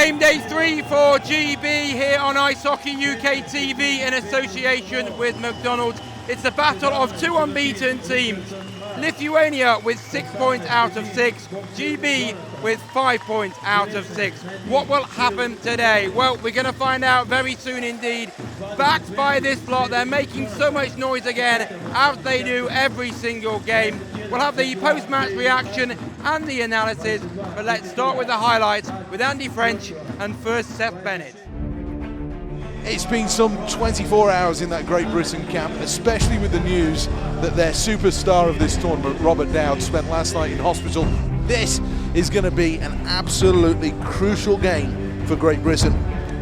Game day 3 for GB here on Ice Hockey UK TV in association with McDonald. It's the battle of two unbeaten teams. Lithuania with 6 points out of 6, GB with 5 points out of 6. What will happen today? Well, we're going to find out very soon indeed. Backed by this block, they're making so much noise again, as they do every single game. We'll have the post-match reaction and the analysis, but let's start with the highlights with Andy French and first Seth Bennett. It's been some 24 hours in that Great Britain camp, especially with the news that their superstar of this tournament, Robert Dowd, spent last night in hospital. This is going to be an absolutely crucial game for Great Britain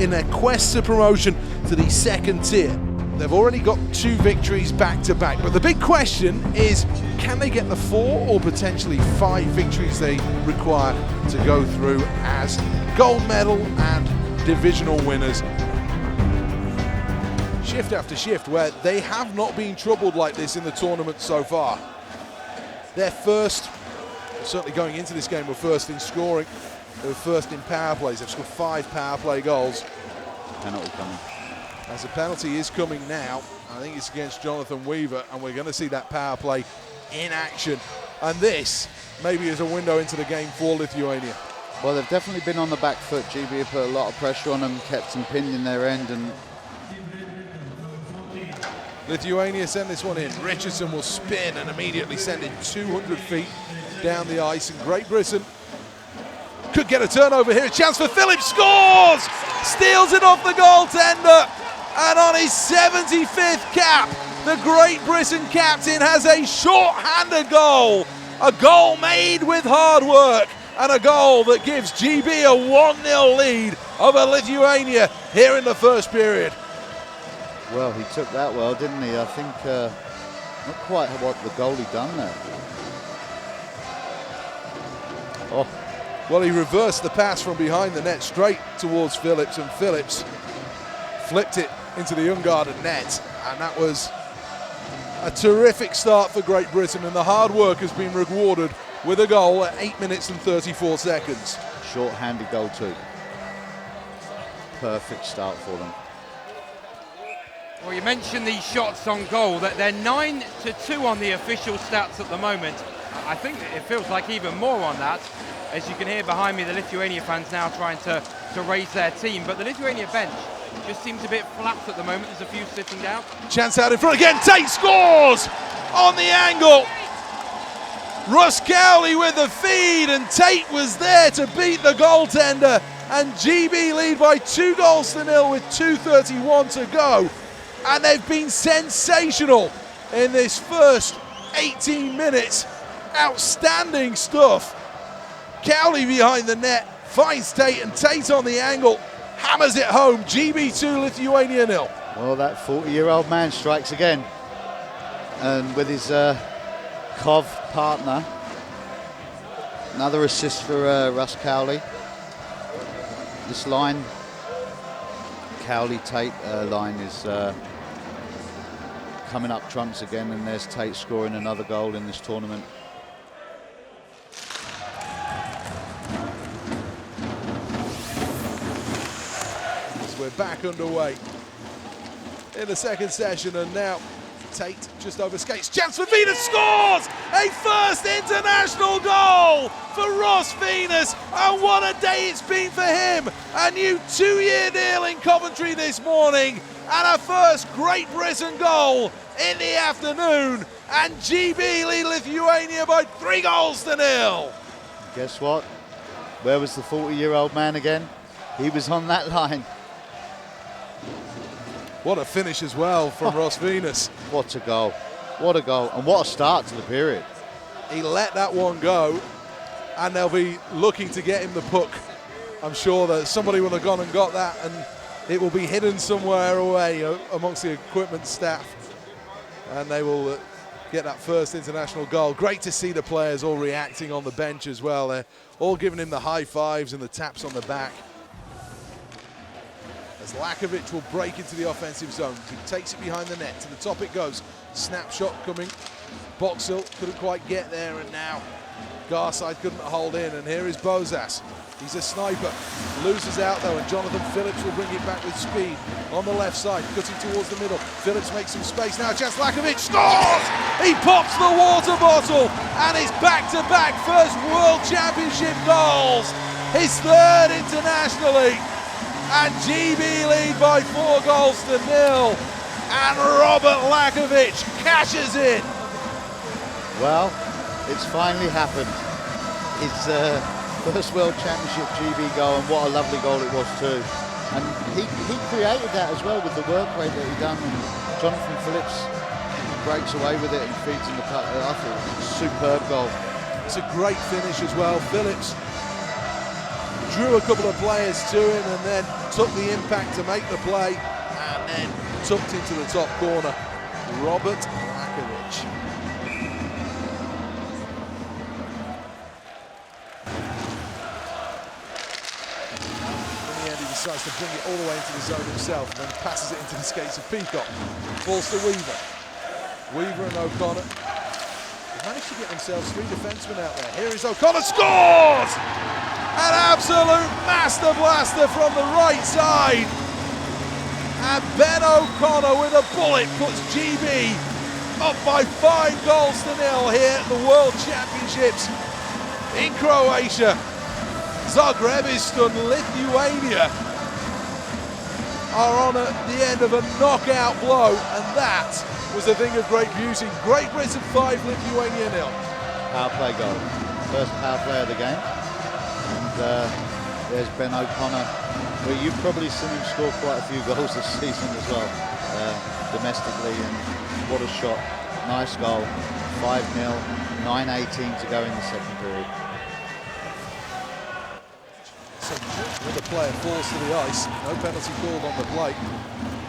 in their quest to promotion to the second tier. They've already got 2 victories back-to-back, but the big question is, can they get the 4 or potentially 5 victories they require to go through as gold medal and divisional winners? Shift after shift where they have not been troubled like this in the tournament so far. They're first, certainly going into this game, were first in scoring. They were first in power plays. They've scored 5 power play goals. Penalty coming. As a penalty is coming now, I think it's against Jonathan Weaver, and we're going to see that power play in action. And this maybe is a window into the game for Lithuania. Well, they've definitely been on the back foot. GB have put a lot of pressure on them, kept them pinned in their end, and Lithuania send this one in. Richardson will spin and immediately send it 200 feet down the ice, and Great Britain could get a turnover here. A chance for Phillips, scores! Steals it off the goaltender, and on his 75th cap, the Great Britain captain has a short-handed goal. A goal made with hard work, and a goal that gives GB a 1-0 lead over Lithuania here in the first period. well, he took that well, didn't he? I think not quite what the goalie done there. Oh, well, he reversed the pass from behind the net straight towards Phillips, and Phillips flipped it into the unguarded net, and that was a terrific start for Great Britain, and the hard work has been rewarded with a goal at 8 minutes and 34 seconds. Short-handed goal too. Perfect start for them. Well, you mentioned the shots on goal, that they're 9-2 on the official stats at the moment. I think it feels like even more on that. As you can hear behind me, the Lithuania fans now trying to raise their team, but the Lithuania bench just seems a bit flat at the moment. There's a few sitting down. Chance out in front again, Tate scores on the angle. Russ Cowley with the feed, and Tate was there to beat the goaltender, and GB lead by 2-0 with 2:31 to go. And they've been sensational in this first 18 minutes. Outstanding stuff. Cowley behind the net, finds Tate, and Tate on the angle, hammers it home. GB 2, Lithuania 0. Well, that 40-year-old man strikes again. And with his Kov partner, another assist for Russ Cowley. This line, Cowley-Tate line is coming up trumps again, and there's Tate scoring another goal in this tournament. So we're back underway in the second session, and now Tate just over skates. Chance for Venus, scores! A first international goal for Ross Venus, and what a day it's been for him. A new 2-year deal in Coventry this morning, and a first Great Britain goal in the afternoon, and GB lead Lithuania by 3-0. Guess what? Where was the 40-year-old man again? He was on that line. What a finish as well from Ross Venus. What a goal. What a goal. And what a start to the period. He let that one go, and they'll be looking to get him the puck. I'm sure that somebody will have gone and got that, and it will be hidden somewhere away amongst the equipment staff, and they will get that first international goal. Great to see the players all reacting on the bench as well. They're all giving him the high fives and the taps on the back. As Lachowicz will break into the offensive zone. He takes it behind the net. To the top it goes. Snapshot coming. Boxhill couldn't quite get there, and now Garside couldn't hold in. And here is Bozas. He's a sniper, loses out though, and Jonathan Phillips will bring it back with speed on the left side, cutting towards the middle. Phillips makes some space now, chance Lachowicz scores! He pops the water bottle, and it's back-to-back first World Championship goals, his third internationally, and GB lead by 4 goals to 0, and Robert Lachowicz cashes in. Well, it's finally happened. It's first World Championship GB goal, and what a lovely goal it was too. And he created that as well with the work rate that he done. And Jonathan Phillips breaks away with it and feeds in the cut. I thought it was a superb goal. It's a great finish as well. Phillips drew a couple of players to him and then took the impact to make the play, and then tucked into the top corner. Robert Lachowicz. Decides to bring it all the way into the zone himself, and then passes it into the skates of Peacock. Falls to Weaver. Weaver and O'Connor. They've managed to get themselves 3 defensemen out there. Here is O'Connor, scores! An absolute master blaster from the right side. And Ben O'Connor with a bullet puts GB up by 5 goals to 0 here at the World Championships in Croatia. Zagreb is stunned. Lithuania are on at the end of a knockout blow, and that was a thing of great beauty. Great Britain 5, Lithuania 0. Power play goal. First power play of the game. And there's Ben O'Connor, where you've probably seen him score quite a few goals this season as well, domestically, and what a shot. Nice goal. 5-0, 9:18 to go in the second period. When the player falls to the ice, no penalty called on the play.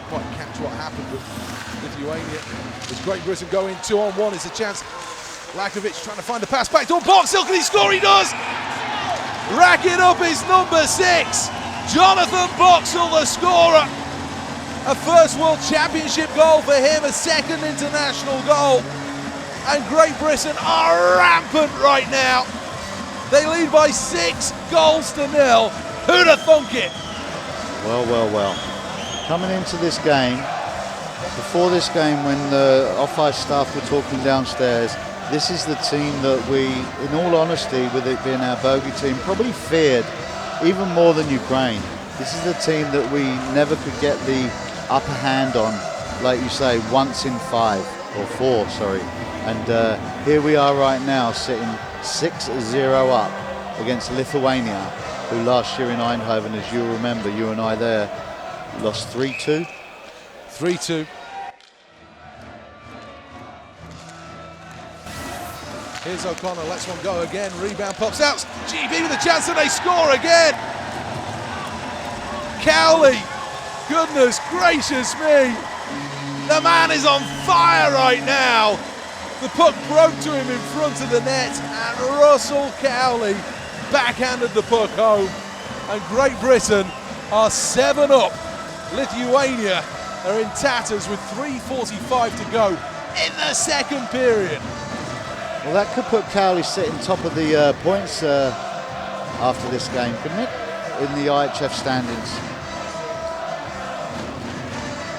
Quite catch what happened with Lithuania. As Great Britain go in 2-on-1, it's a chance. Lachowicz trying to find a pass back to Boxhill. Can he score? He does! Racking up his number 6. Jonathan Boxhill, the scorer. A first World Championship goal for him, a second international goal. And Great Britain are rampant right now. They lead by 6 goals to 0. Who'd have thunk it? Well, well, well. Coming into this game, before this game, when the off-ice staff were talking downstairs, this is the team that we, in all honesty, with it being our bogey team, probably feared even more than Ukraine. This is the team that we never could get the upper hand on, like you say, once in 5 or 4, sorry. And here we are right now, sitting 6-0 up against Lithuania, who last year in Eindhoven, as you'll remember, you and I there, lost 3-2. 3-2. Here's O'Connor, lets one go again, rebound pops out, GB with a chance and they score again! Cowley, goodness gracious me, the man is on fire right now! The puck broke to him in front of the net, and Russell Cowley backhanded the puck home. And Great Britain are 7 up. Lithuania are in tatters with 3:45 to go in the second period. Well, that could put Cowley sitting top of the points after this game, couldn't it? In the IHF standings.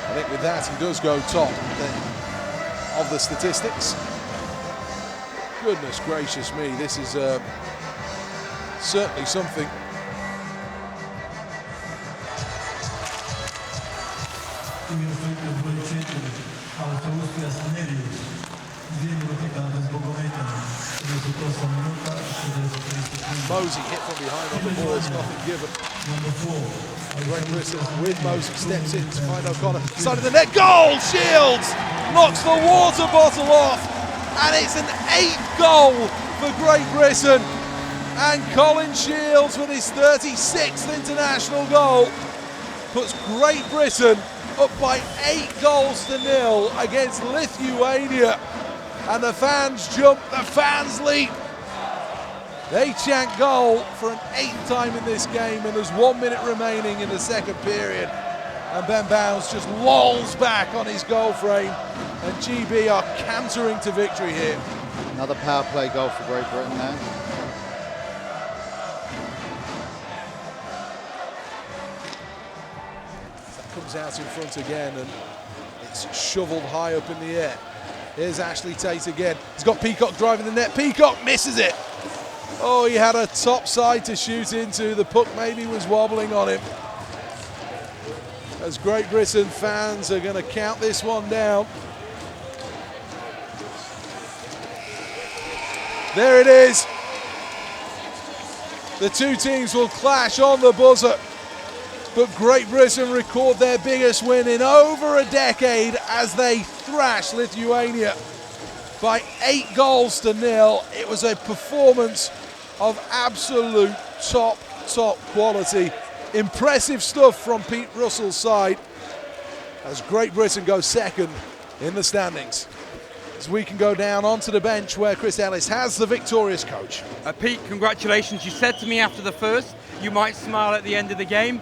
I think with that, he does go top of the statistics. Goodness gracious me, this is certainly something. Mosey hit from behind on the ball, it's nothing given. Great Britain with Mosey, steps in to find O'Connor, side of the net, goal! Shields knocks the water bottle off, and it's an 8th goal for Great Britain. And Colin Shields with his 36th international goal puts Great Britain up by 8 goals to 0 against Lithuania. And the fans jump, the fans leap. They chant goal for an 8th time in this game, and there's 1 minute remaining in the second period. And Ben Bounds just lolls back on his goal frame, and GB are cantering to victory here. Another power play goal for Great Britain now. comes out in front again, and it's shoveled high up in the air. Here's Ashley Tate again. He's got Peacock driving the net. Peacock misses it. Oh, he had a top side to shoot into. The puck maybe was wobbling on him. As Great Britain fans are going to count this one down. There it is. The two teams will clash on the buzzer. But Great Britain record their biggest win in over a decade as they thrash Lithuania by 8-0. It was a performance of absolute top quality. Impressive stuff from Pete Russell's side as Great Britain goes second in the standings. As we can go down onto the bench where Chris Ellis has the victorious coach. Pete, congratulations. You said to me after the first, you might smile at the end of the game.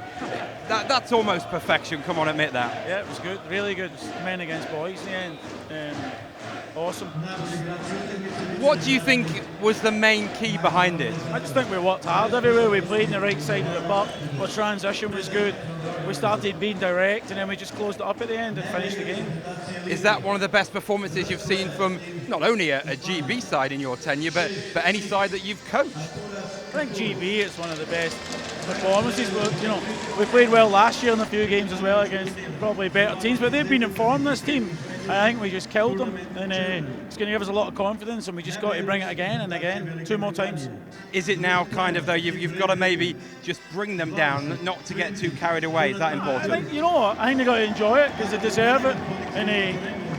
That's almost perfection, come on, admit that. Yeah, it was good, really good. It was men against boys in the end. Awesome. What do you think was the main key behind it? I just think we worked hard everywhere. We played in the right side of the puck. Our transition was good. We started being direct, and then we just closed it up at the end and finished the game. Is that one of the best performances you've seen from not only a GB side in your tenure, but any side that you've coached? I think GB is one of the best performances. We played well last year in a few games as well against probably better teams, but they've been informed, this team. I think we just killed them, and it's going to give us a lot of confidence, and we just got to bring it again and again, 2 more times. Is it now kind of, though, you've got to maybe just bring them down, not to get too carried away? Is that important? I think, I think they've got to enjoy it because they deserve it. And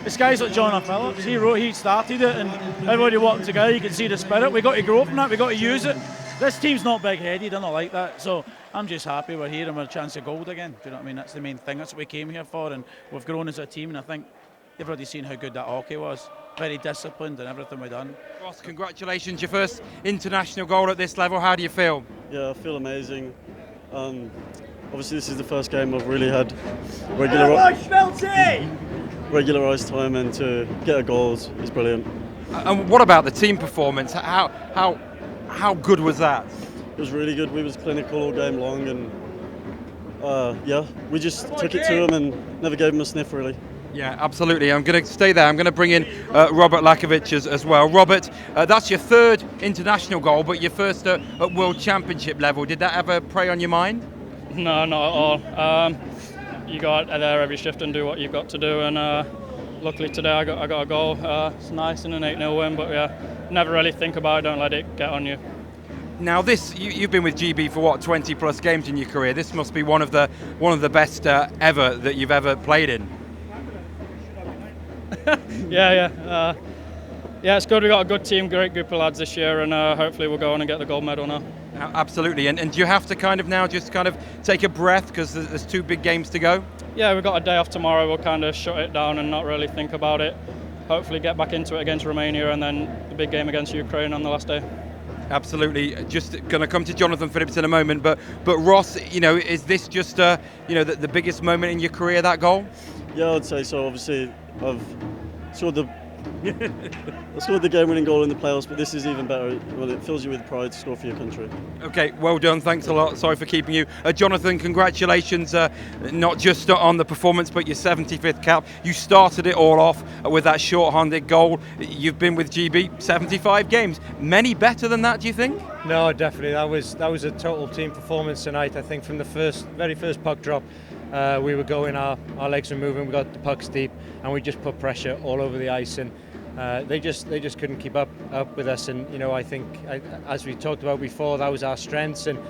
it's guys like John Phillips, he started it, and everybody working together, you can see the spirit. We've got to grow from that, we've got to use it. This team's not big-headed, they're not like that, so I'm just happy we're here and we're a chance of gold again. Do you know what I mean? That's the main thing, that's what we came here for, and we've grown as a team, and I think you've already seen how good that hockey was. Very disciplined and everything we've done. Ross, congratulations, your first international goal at this level. How do you feel? Yeah, I feel amazing. Obviously this is the first game I've really had regularised time, and to get a goal is brilliant. And what about the team performance? How good was that? It was really good. We was clinical all game long, and we just took it to them and never gave them a sniff really. Yeah, absolutely. I'm going to stay there. I'm going to bring in Robert Lachowicz as well. Robert, that's your third international goal, but your first at World Championship level. Did that ever prey on your mind? No, not at all. You go out there every shift and do what you've got to do, and luckily today I got a goal. It's nice in an 8-0 win, but yeah, never really think about it. Don't let it get on you. Now you've been with GB for what, 20 plus games in your career. This must be one of the best ever that you've ever played in. Yeah, it's good. We've got a good team, great group of lads this year, and hopefully we'll go on and get the gold medal now. Absolutely, and do you have to kind of now just kind of take a breath because there's 2 big games to go? Yeah, we've got a day off tomorrow. We'll kind of shut it down and not really think about it. Hopefully get back into it against Romania, and then the big game against Ukraine on the last day. Absolutely. Just going to come to Jonathan Phillips in a moment, but Ross, is this just the biggest moment in your career, that goal? Yeah, I'd say so. Obviously, I've scored the game-winning goal in the playoffs, but this is even better. Well, it fills you with pride to score for your country. Okay, well done. Thanks a lot. Sorry for keeping you. Jonathan, congratulations, not just on the performance, but your 75th cap. You started it all off with that short-handed goal. You've been with GB 75 games. Many better than that, do you think? No, definitely. That was a total team performance tonight. I think from the very first puck drop, we were going, our legs were moving, we got the pucks deep, and we just put pressure all over the ice, and they just couldn't keep up with us. And I think, as we talked about before, that was our strengths, and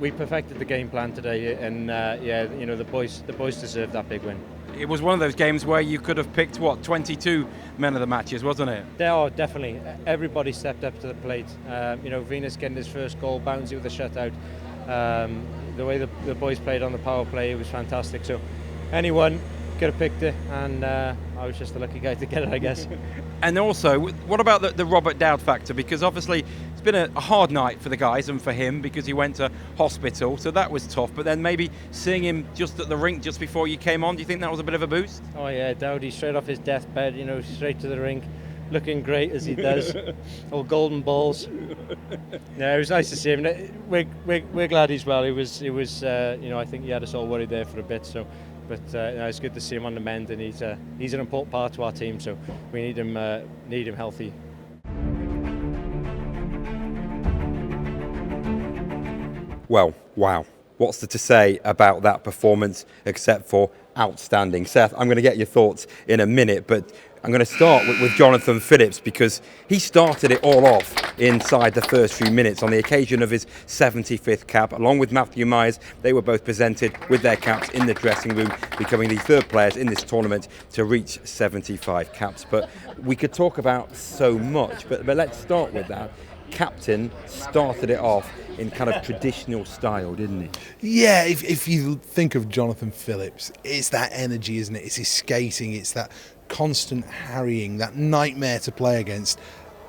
we perfected the game plan today. And the boys deserved that big win. It was one of those games where you could have picked 22 men of the matches, wasn't it? Oh, definitely. Everybody stepped up to the plate. Venus getting his first goal, Bouncy with a shutout. The way the boys played on the power play, it was fantastic. So anyone could have picked it, and I was just the lucky guy to get it, I guess. And also, what about the Robert Dowd factor? Because obviously it's been a hard night for the guys and for him because he went to hospital, so that was tough. But then maybe seeing him just at the rink just before you came on, do you think that was a bit of a boost? Oh yeah, Dowdy straight off his deathbed, straight to the rink. looking great as he does. All golden balls. Yeah, it was nice to see him. We're glad he's well. He was. I think he had us all worried there for a bit. So, but it's good to see him on the mend, and he's an important part to our team. So we need him healthy. Well, wow. What's there to say about that performance except for outstanding? Seth, I'm going to get your thoughts in a minute, but I'm going to start with Jonathan Phillips because he started it all off inside the first few minutes on the occasion of his 75th cap. Along with Matthew Myers, they were both presented with their caps in the dressing room, becoming the third players in this tournament to reach 75 caps. But we could talk about so much, but let's start with that. Captain started it off in kind of traditional style, didn't he? Yeah, if you think of Jonathan Phillips, it's that energy, isn't it? It's his skating, it's that constant harrying, that nightmare to play against.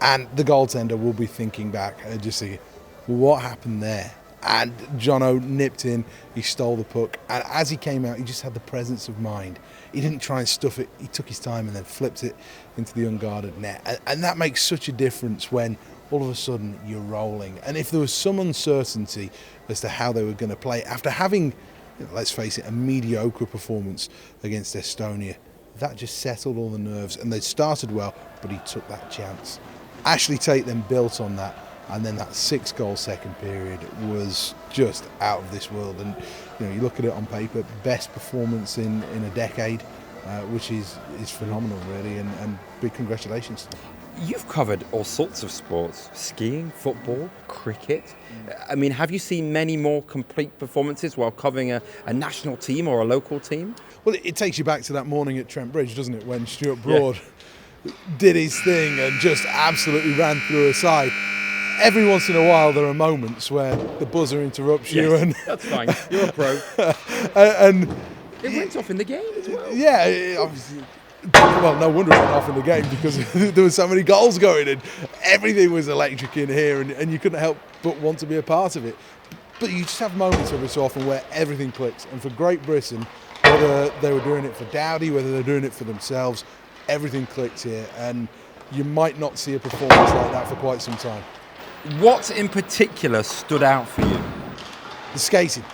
And the goaltender will be thinking back and just thinking, what happened there? And Jono nipped in, he stole the puck, and as he came out, he just had the presence of mind. He didn't try and stuff it, he took his time and then flipped it into the unguarded net. And that makes such a difference when all of a sudden you're rolling. And if there was some uncertainty as to how they were going to play, after having, let's face it, a mediocre performance against Estonia, that just settled all the nerves, and they started well, but he took that chance. Ashley Tate then built on that, and then that 6-goal second period was just out of this world. And you look at it on paper, best performance in a decade, which is phenomenal, really, and big congratulations to them. You've covered all sorts of sports, skiing, football, cricket. I mean, have you seen many more complete performances while covering a national team or a local team? Well, it takes you back to that morning at Trent Bridge, doesn't it, when Stuart Broad did his thing and just absolutely ran through a side. Every once in a while there are moments where the buzzer interrupts you. Yes, And that's fine, you're a pro. and it went off in the game as well. Yeah, obviously. Well, no wonder it went off in the game because there were so many goals going in. Everything was electric in here, and you couldn't help but want to be a part of it. But you just have moments every so often where everything clicks. And for Great Britain, whether they were doing it for Dowdy, whether they're doing it for themselves, everything clicked here. And you might not see a performance like that for quite some time. What in particular stood out for you? The skating.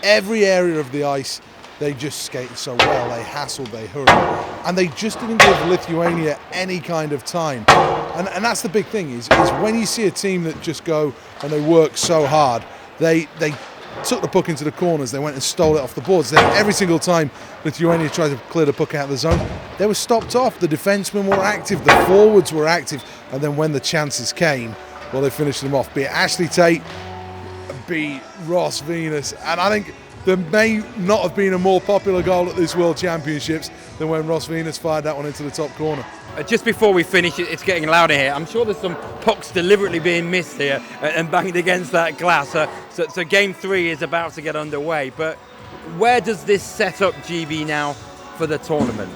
Every area of the ice, they just skated so well. They hassled, they hurried, and they just didn't give Lithuania any kind of time. And that's the big thing is when you see a team that just go and they work so hard, they took the puck into the corners, they went and stole it off the boards. Then every single time Lithuania tried to clear the puck out of the zone, they were stopped off. The defensemen were active, the forwards were active, and then when the chances came, well, they finished them off. Be it Ashley Tate, be Ross Venus, and I think there may not have been a more popular goal at this World Championships than when Ross Venus fired that one into the top corner. Just before we finish, it's getting louder here. I'm sure there's some pucks deliberately being missed here and banged against that glass. So Game 3 is about to get underway. But where does this set up GB now for the tournament?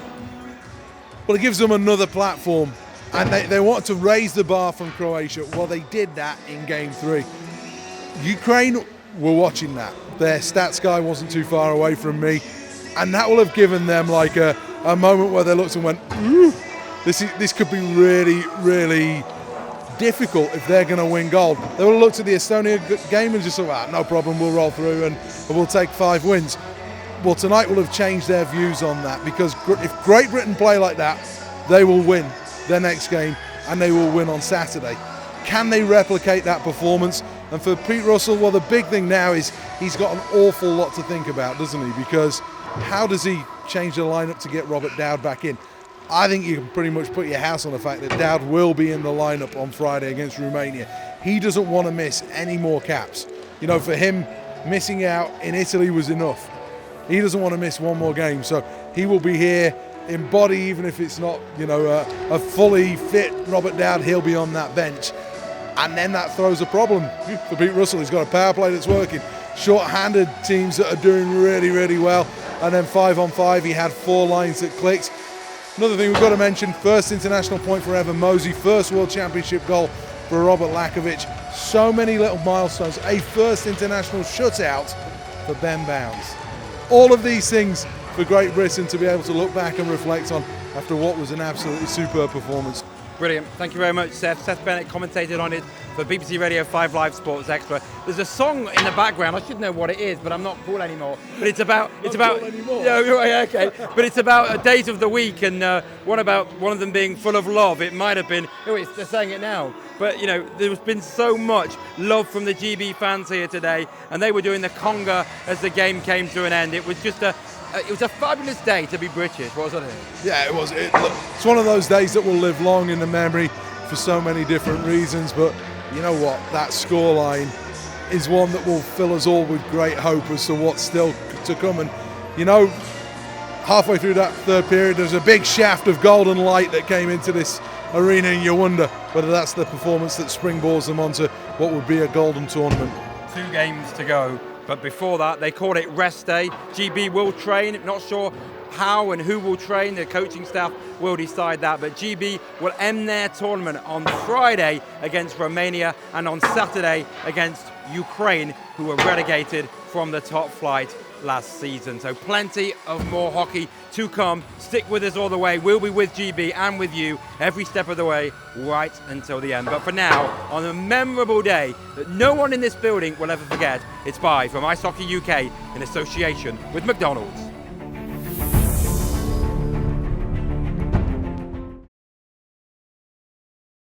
Well, it gives them another platform, and they want to raise the bar from Croatia. Well, they did that in Game 3. Ukraine were watching that. Their stats guy wasn't too far away from me, and that will have given them like a moment where they looked and went, ooh, this could be really, really difficult if they're going to win gold. They would have looked at the Estonia game and just thought, no problem, we'll roll through and we'll take 5 wins. Well, tonight will have changed their views on that, because if Great Britain play like that, they will win their next game and they will win on Saturday. Can they replicate that performance? And for Pete Russell, well, the big thing now is he's got an awful lot to think about, doesn't he? Because how does he change the lineup to get Robert Dowd back in? I think you can pretty much put your house on the fact that Dowd will be in the lineup on Friday against Romania. He doesn't want to miss any more caps. For him, missing out in Italy was enough. He doesn't want to miss one more game. So he will be here in body, even if it's not, a fully fit Robert Dowd, he'll be on that bench. And then that throws a problem for Pete Russell. He's got a power play that's working. Short-handed teams that are doing really, really well. And then 5-on-5, he had 4 lines that clicked. Another thing we've got to mention, first international point for Evan Mosey, first World Championship goal for Robert Lachowicz. So many little milestones. A first international shutout for Ben Bounds. All of these things for Great Britain to be able to look back and reflect on after what was an absolutely superb performance. Brilliant. Thank you very much, Seth. Seth Bennett commentated on it for BBC Radio 5 Live Sports Extra. There's a song in the background. I should know what it is, but I'm not cool anymore. But it's about Cool anymore. Yeah, okay. But it's about days of the week, and one of them being full of love. It might have been. Oh, they're saying it now. But there's been so much love from the GB fans here today, and they were doing the conga as the game came to an end. It was just a fabulous day to be British, wasn't it? Yeah, it was. It's one of those days that will live long in the memory for so many different reasons. But you know what? That scoreline is one that will fill us all with great hope as to what's still to come. And halfway through that third period, there's a big shaft of golden light that came into this arena, and you wonder whether that's the performance that springboards them onto what would be a golden tournament. 2 games to go. But before that, they called it rest day. GB will train, not sure how and who will train. The coaching staff will decide that. But GB will end their tournament on Friday against Romania and on Saturday against Ukraine, who were relegated from the top flight last season. So plenty of more hockey to come. Stick with us all the way. We'll be with GB and with you every step of the way right until the end. But for now, on a memorable day that no one in this building will ever forget, it's bye from Ice Hockey UK in association with McDonald's.